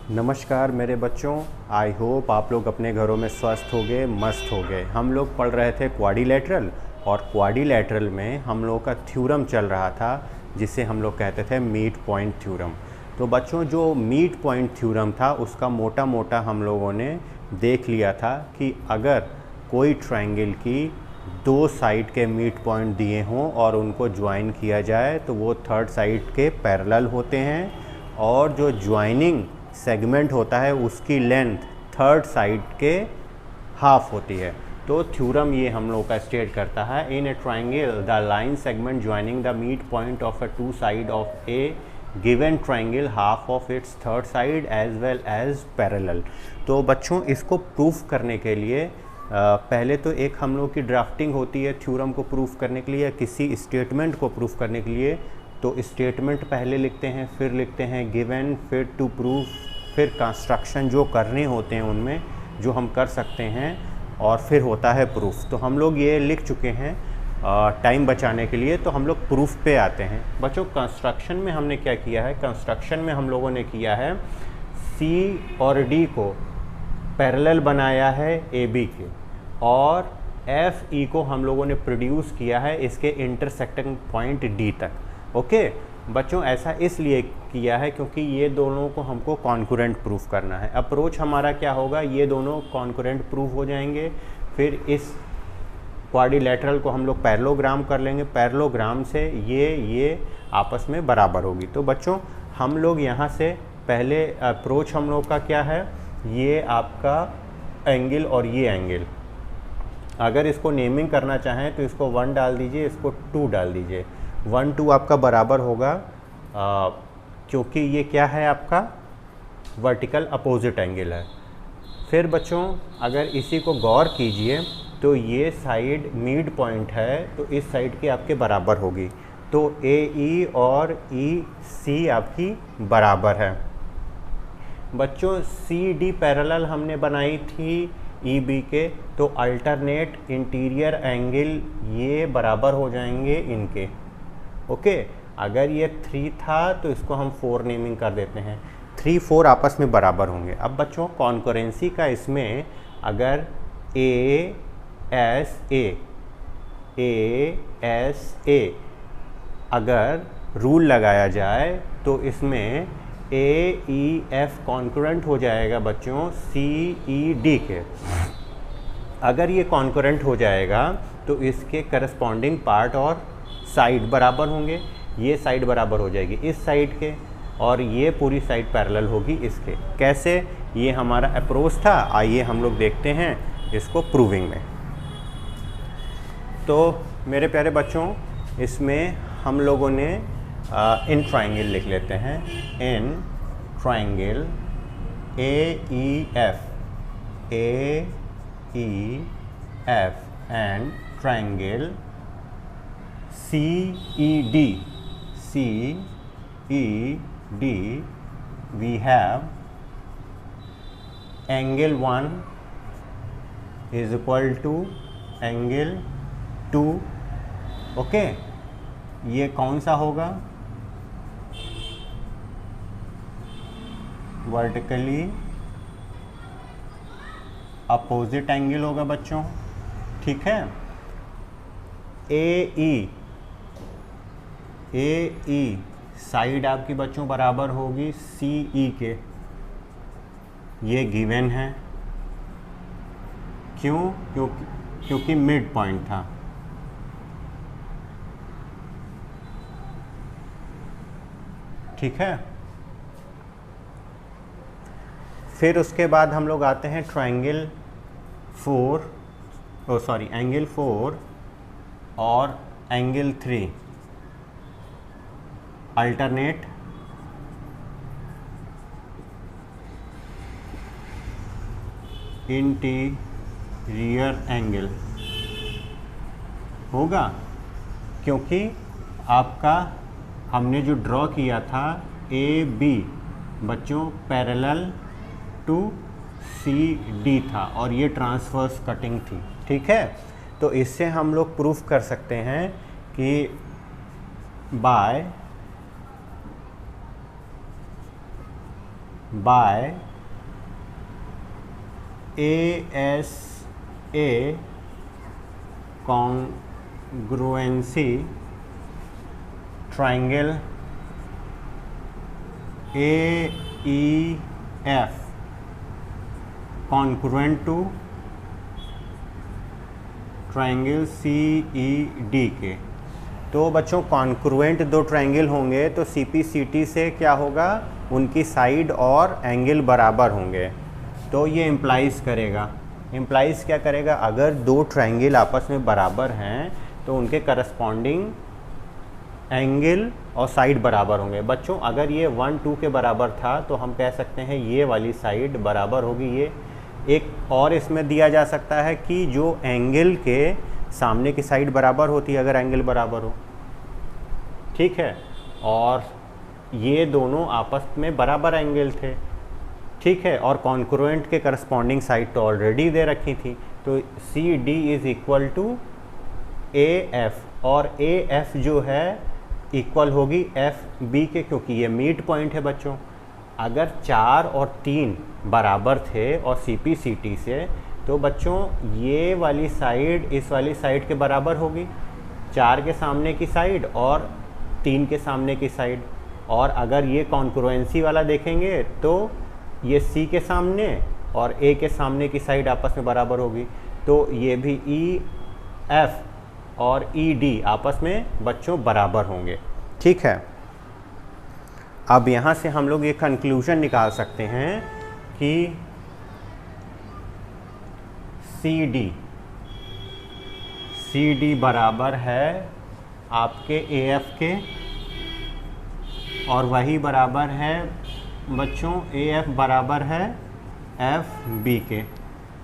नमस्कार मेरे बच्चों, आई होप आप लोग अपने घरों में स्वस्थ हो गए, मस्त हो गए। हम लोग पढ़ रहे थे क्वाड्रिलेटरल, और क्वाड्रिलेटरल में हम लोग का थ्योरम चल रहा था जिसे हम लोग कहते थे मिड पॉइंट थ्योरम। तो बच्चों, जो मिड पॉइंट थ्योरम था उसका मोटा मोटा हम लोगों ने देख लिया था कि अगर कोई ट्रायंगल की दो साइड के मिड पॉइंट दिए हों और उनको ज्वाइन किया जाए तो वो थर्ड साइड के पैरेलल होते हैं, और जो ज्वाइनिंग सेगमेंट होता है उसकी लेंथ थर्ड साइड के हाफ होती है। तो थ्योरम ये हम लोग का स्टेट करता है, in a triangle the line segment joining the mid point of a two side of a given triangle half of its third side as well as parallel. तो बच्चों, इसको प्रूफ करने के लिए पहले तो एक हम लोग की ड्राफ्टिंग होती है थ्योरम को प्रूफ करने के लिए या किसी स्टेटमेंट को प्रूफ करने के लिए। तो स्टेटमेंट पहले लिखते हैं, फिर लिखते हैं गिवन, फिर टू प्रूफ, फिर कंस्ट्रक्शन जो करने होते हैं उनमें जो हम कर सकते हैं, और फिर होता है प्रूफ। तो हम लोग ये लिख चुके हैं टाइम बचाने के लिए। तो हम लोग प्रूफ पे आते हैं। बच्चों, कंस्ट्रक्शन में हमने क्या किया है? कंस्ट्रक्शन में हम लोगों ने किया है सी और डी को पैरेलल बनाया है ए बी के, और एफ ई को हम लोगों ने प्रोड्यूस किया है इसके इंटरसेक्टिंग पॉइंट डी तक। ओके बच्चों, ऐसा इसलिए किया है क्योंकि ये दोनों को हमको कॉन्करेंट प्रूफ करना है। अप्रोच हमारा क्या होगा? ये दोनों कॉन्करेंट प्रूफ हो जाएंगे, फिर इस क्वाड्रिलेटरल को हम लोग पैरेललोग्राम कर लेंगे, पैरेललोग्राम से ये आपस में बराबर होगी। तो बच्चों, हम लोग यहाँ से पहले अप्रोच हम लोग का क्या है? ये आपका एंगल और ये एंगल, अगर इसको नेमिंग करना चाहें तो इसको 1 डाल दीजिए, इसको 2 डाल दीजिए। 1 2 आपका बराबर होगा क्योंकि ये क्या है? आपका वर्टिकल अपोजिट एंगल है। फिर बच्चों, अगर इसी को गौर कीजिए तो ये साइड मिड पॉइंट है, तो इस साइड की आपके बराबर होगी। तो ए ई और ई सी आपकी बराबर है। बच्चों, सी डी पैरेलल हमने बनाई थी ई बी के, तो अल्टरनेट इंटीरियर एंगल ये बराबर हो जाएंगे इनके। ओके अगर ये 3 था तो इसको हम 4 नेमिंग कर देते हैं। 3 4 आपस में बराबर होंगे। अब बच्चों, कॉन्करेंसी का इसमें अगर ए एस ए अगर रूल लगाया जाए तो इसमें ए ई एफ कॉन्करेंट हो जाएगा बच्चों सी ई डी के। अगर ये कॉन्करेंट हो जाएगा तो इसके करस्पॉन्डिंग पार्ट और साइड बराबर होंगे। ये साइड बराबर हो जाएगी इस साइड के, और ये पूरी साइड पैरेलल होगी इसके। कैसे? ये हमारा अप्रोच था। आइए हम लोग देखते हैं इसको प्रूविंग में। तो मेरे प्यारे बच्चों, इसमें हम लोगों ने इन ट्रायंगल लिख लेते हैं। In triangle A E F and triangle C E D we have angle 1 is equal to angle 2। Okay, ये कौन सा होगा? वर्टिकली अपोजिट एंगल होगा बच्चों। ठीक है, ए ई साइड आपकी बच्चों बराबर होगी सी ई के। ये गिवन है, क्यों? क्योंकि मिड पॉइंट था। ठीक है, फिर उसके बाद हम लोग आते हैं ट्रायंगल एंगल 4 और एंगल 3 अल्टरनेट इंटीरियर एंगल होगा, क्योंकि आपका हमने जो ड्रॉ किया था ए बी बच्चों पैरेलल टू सी डी था, और ये ट्रांसवर्स कटिंग थी। ठीक है, तो इससे हम लोग प्रूफ कर सकते हैं कि by by ASA congruency triangle AEF congruent to triangle CED के। तो बच्चों कॉन्क्रुएंट दो ट्राइंगल होंगे तो CPCT से क्या होगा, उनकी साइड और एंगल बराबर होंगे। तो ये इम्प्लाइज क्या करेगा, अगर दो ट्राइंगल आपस में बराबर हैं तो उनके करस्पॉन्डिंग एंगल और साइड बराबर होंगे। बच्चों अगर ये 1 2 के बराबर था तो हम कह सकते हैं ये वाली साइड बराबर होगी। ये एक और इसमें दिया जा सकता है कि जो एंगल के सामने की साइड बराबर होती है अगर एंगल बराबर हो, ठीक है, और ये दोनों आपस में बराबर एंगल थे, ठीक है, और कॉन्क्रुएंट के करस्पॉन्डिंग साइड तो ऑलरेडी दे रखी थी। तो CD is equal to AF, और AF जो है इक्वल होगी FB के, क्योंकि ये मीट पॉइंट है। बच्चों अगर 4 और 3 बराबर थे और CPCT से, तो बच्चों ये वाली साइड इस वाली साइड के बराबर होगी, 4 के सामने की साइड और 3 के सामने की साइड। और अगर ये कॉन्क्रुएंसी वाला देखेंगे तो ये C के सामने और A के सामने की साइड आपस में बराबर होगी। तो ये भी EF और ED आपस में बच्चों बराबर होंगे, ठीक है। अब यहाँ से हम लोग ये कंक्लूजन निकाल सकते हैं कि CD बराबर है आपके AF के, और वही बराबर है बच्चों AF बराबर है FB के।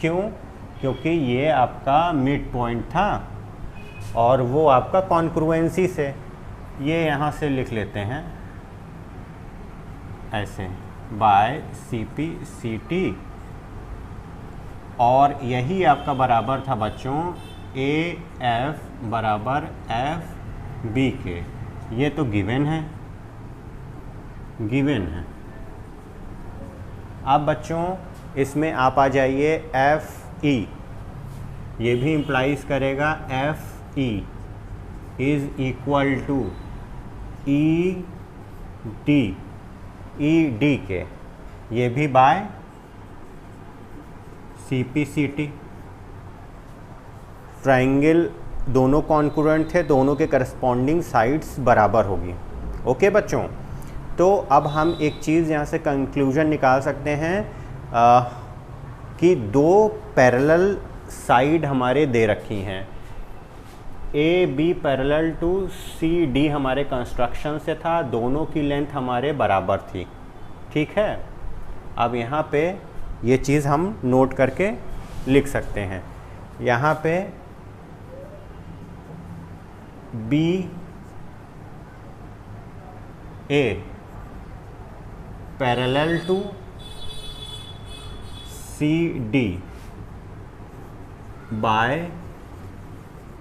क्यों? क्योंकि ये आपका मिड पॉइंट था और वो आपका कॉन्क्रुएंसी से, ये यहाँ से लिख लेते हैं ऐसे बाय CPCT, और यही आपका बराबर था बच्चों AF बराबर FB के। ये तो गिवन है। अब बच्चों इसमें आप आ जाइए FE, ये भी इम्प्लाइज करेगा FE is equal to ED के, ये भी बाय CPCT। ट्राइंगल दोनों कॉन्क्रुएंट थे, दोनों के करस्पॉन्डिंग साइड्स बराबर होगी। ओके बच्चों, तो अब हम एक चीज़ यहाँ से कंक्लूजन निकाल सकते हैं कि दो पैरेलल साइड हमारे दे रखी हैं। AB पैरेलल टू CD हमारे कंस्ट्रक्शन से था, दोनों की लेंथ हमारे बराबर थी, ठीक है। अब यहाँ पे ये चीज़ हम नोट करके लिख सकते हैं। यहाँ पे BA parallel to CD by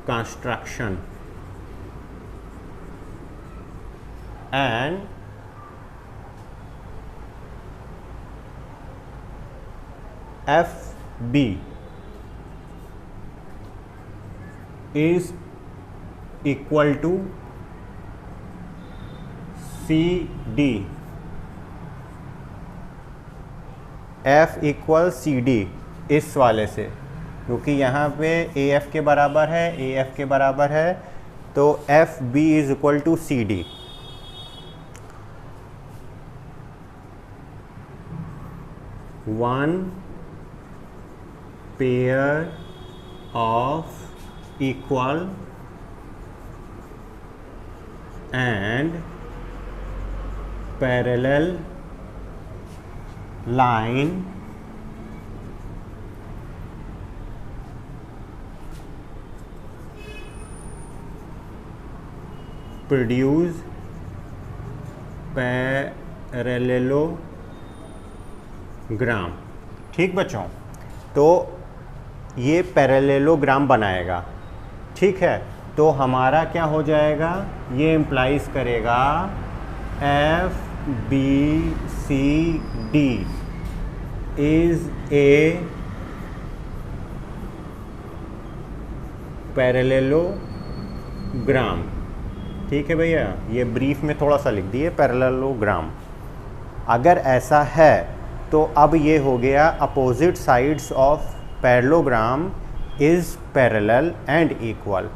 construction and FB is equal to CD, F equal CD इस वाले से, क्योंकि यहाँ पे AF के बराबर है, AF के बराबर है, तो FB is equal to CD। One pair of equal and parallel line produce parallelogram. ठीक बच्चों, तो ये पैरेललोग्राम बनाएगा, ठीक है। तो हमारा क्या हो जाएगा, ये इम्प्लाइज करेगा F B C D is a parallelogram. ठीक है भैया, ये ब्रीफ में थोड़ा सा लिख दिए पैरेललोग्राम। अगर ऐसा है तो अब ये हो गया opposite sides of parallelogram is parallel and equal.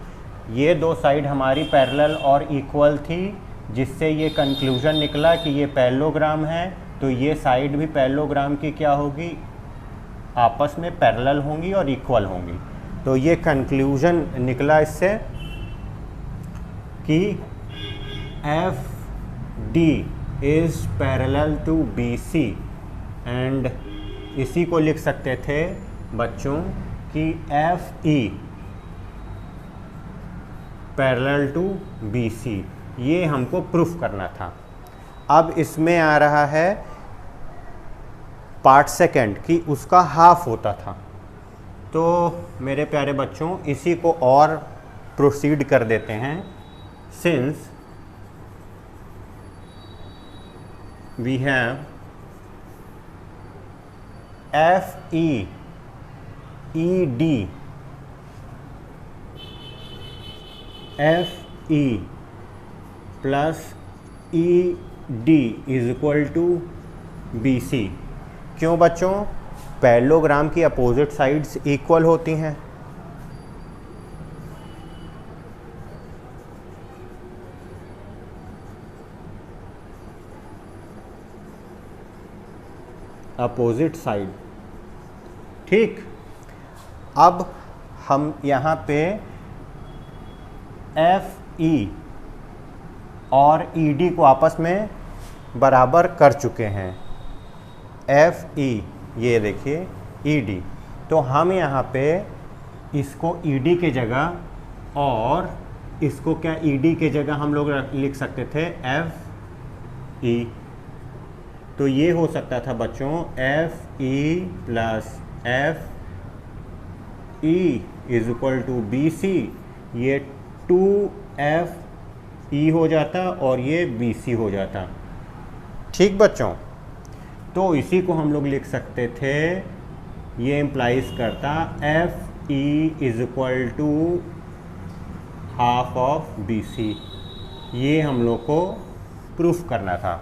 ये दो साइड हमारी पैरेलल और इक्वल थी, जिससे ये कंक्लूजन निकला कि ये पैरेललोग्राम है, तो ये साइड भी पैरेललोग्राम की क्या होगी, आपस में पैरेलल होंगी और इक्वल होंगी। तो ये कंक्लूजन निकला इससे कि F D is parallel to B C, and इसी को लिख सकते थे बच्चों कि F E parallel to B C. ये हमको प्रूफ करना था। अब इसमें आ रहा है पार्ट सेकंड कि उसका हाफ होता था। तो मेरे प्यारे बच्चों, इसी को और प्रोसीड कर देते हैं। Since we have F E D F E plus E D is equal to B C. क्यों बच्चों? पैरेललोग्राम की अपोजिट साइड्स इक्वल होती हैं। अपोजिट साइड, ठीक। अब हम यहाँ पे एफ ई और ई डी को आपस में बराबर कर चुके हैं। एफ ई, ये देखिए ई डी, तो हम यहाँ पे इसको ई डी के जगह और इसको क्या ई डी के जगह हम लोग लिख सकते थे एफ ई। तो ये हो सकता था बच्चों F E plus F E is equal to B C. ये 2f ई हो जाता और ये बी सी हो जाता। ठीक बच्चों, तो इसी को हम लोग लिख सकते थे, ये इम्प्लाइज करता F E is equal to half of B C. ये हम लोग को प्रूफ करना था।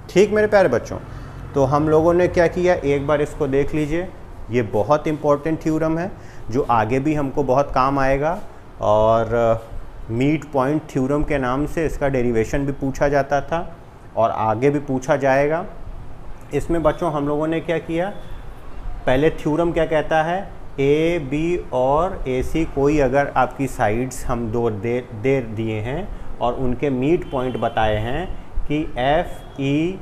ठीक मेरे प्यारे बच्चों, तो हम लोगों ने क्या किया, एक बार इसको देख लीजिए। ये बहुत इम्पोर्टेंट थ्योरम है जो आगे भी हमको बहुत काम आएगा, और मिड पॉइंट थ्योरम के नाम से इसका डेरिवेशन भी पूछा जाता था और आगे भी पूछा जाएगा। इसमें बच्चों हम लोगों ने क्या किया, पहले थ्योरम क्या कहता है, ए बी और ए सी कोई अगर आपकी साइड्स हम दो दे दिए हैं और उनके मिड पॉइंट बताए हैं कि एफ ई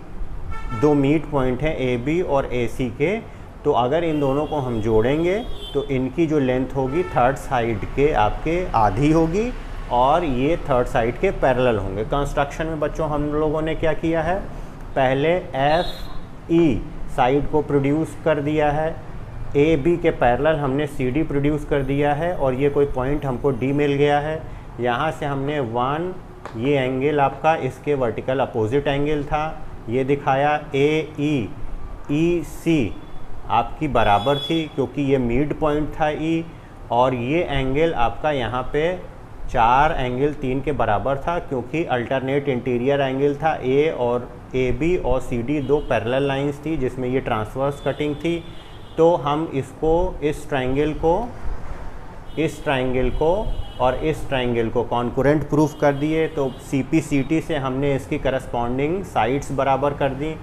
दो मिड पॉइंट हैं ए बी और ए सी के, तो अगर इन दोनों को हम जोड़ेंगे तो इनकी जो लेंथ होगी थर्ड साइड के आपके आधी होगी और ये थर्ड साइड के पैरेलल होंगे। कंस्ट्रक्शन में बच्चों हम लोगों ने क्या किया है, पहले एफ ई साइड को प्रोड्यूस कर दिया है, ए बी के पैरेलल हमने सी डी प्रोड्यूस कर दिया है और ये कोई पॉइंट हमको डी मिल गया है। यहाँ से हमने 1, ये एंगल आपका इसके वर्टिकल अपोजिट एंगल था, ये दिखाया ई सी आपकी बराबर थी क्योंकि ये मिड पॉइंट था ई, और ये एंगल आपका यहाँ पे 4 एंगल 3 के बराबर था क्योंकि अल्टरनेट इंटीरियर एंगल था। ए और ए बी और सी डी दो पैरेलल लाइंस थी जिसमें ये ट्रांसवर्स कटिंग थी। तो हम इसको इस ट्रायंगल को और इस ट्रायंगल को कॉन्करेंट प्रूफ कर दिए। तो सी पी सी टी से हमने इसकी करस्पॉन्डिंग साइड्स बराबर कर दी।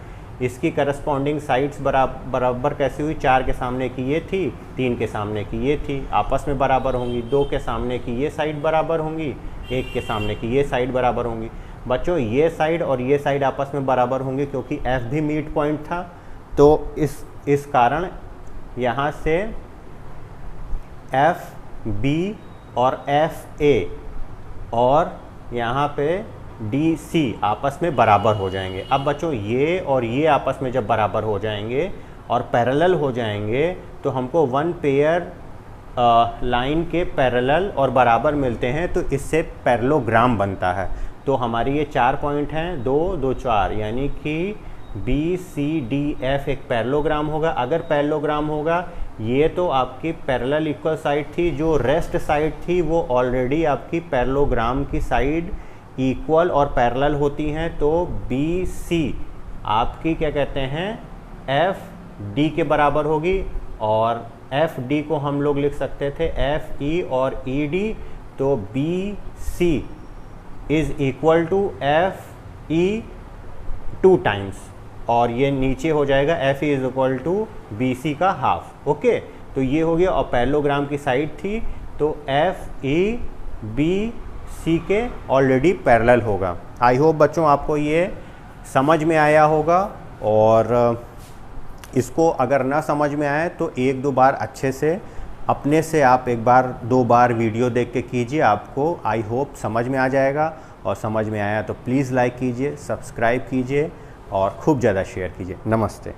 इसकी करस्पॉन्डिंग साइड्स बराबर कैसी हुई, 4 के सामने की ये थी, 3 के सामने की ये थी, आपस में बराबर होंगी। 2 के सामने की ये साइड बराबर होंगी, 1 के सामने की ये साइड बराबर होंगी। बच्चों ये साइड और ये साइड आपस में बराबर होंगे क्योंकि एफ भी मिड पॉइंट था। तो इस कारण यहाँ से एफ बी और एफ ए और यहाँ पे डी सी आपस में बराबर हो जाएंगे। अब बच्चों ये और ये आपस में जब बराबर हो जाएंगे और पैरेलल हो जाएंगे तो हमको 1 पेयर लाइन के पैरेलल और बराबर मिलते हैं, तो इससे पैरेललोग्राम बनता है। तो हमारी ये 4 पॉइंट हैं, 2 2 4, यानी कि BCDF एक पैरेललोग्राम होगा। अगर पैरेललोग्राम होगा, ये तो आपकी पैरेलल इक्वल साइड थी, जो रेस्ट साइड थी वो ऑलरेडी आपकी पैरेललोग्राम की साइड इक्वल और पैरेलल होती हैं। तो BC आपकी क्या कहते हैं, FD के बराबर होगी, और FD को हम लोग लिख सकते थे FE और ED। तो BC is equal to FE 2 times, और ये नीचे हो जाएगा FE is equal to BC का हाफ। ओके, तो ये हो गया, और पैरेललोग्राम की साइड थी तो FE BC के ऑलरेडी पैरेलल होगा। आई होप बच्चों आपको ये समझ में आया होगा, और इसको अगर ना समझ में आए तो 1-2 बार अच्छे से अपने से आप 1 बार 2 बार वीडियो देख के कीजिए, आपको आई होप समझ में आ जाएगा। और समझ में आया तो प्लीज़ लाइक कीजिए, सब्सक्राइब कीजिए और खूब ज़्यादा शेयर कीजिए। नमस्ते।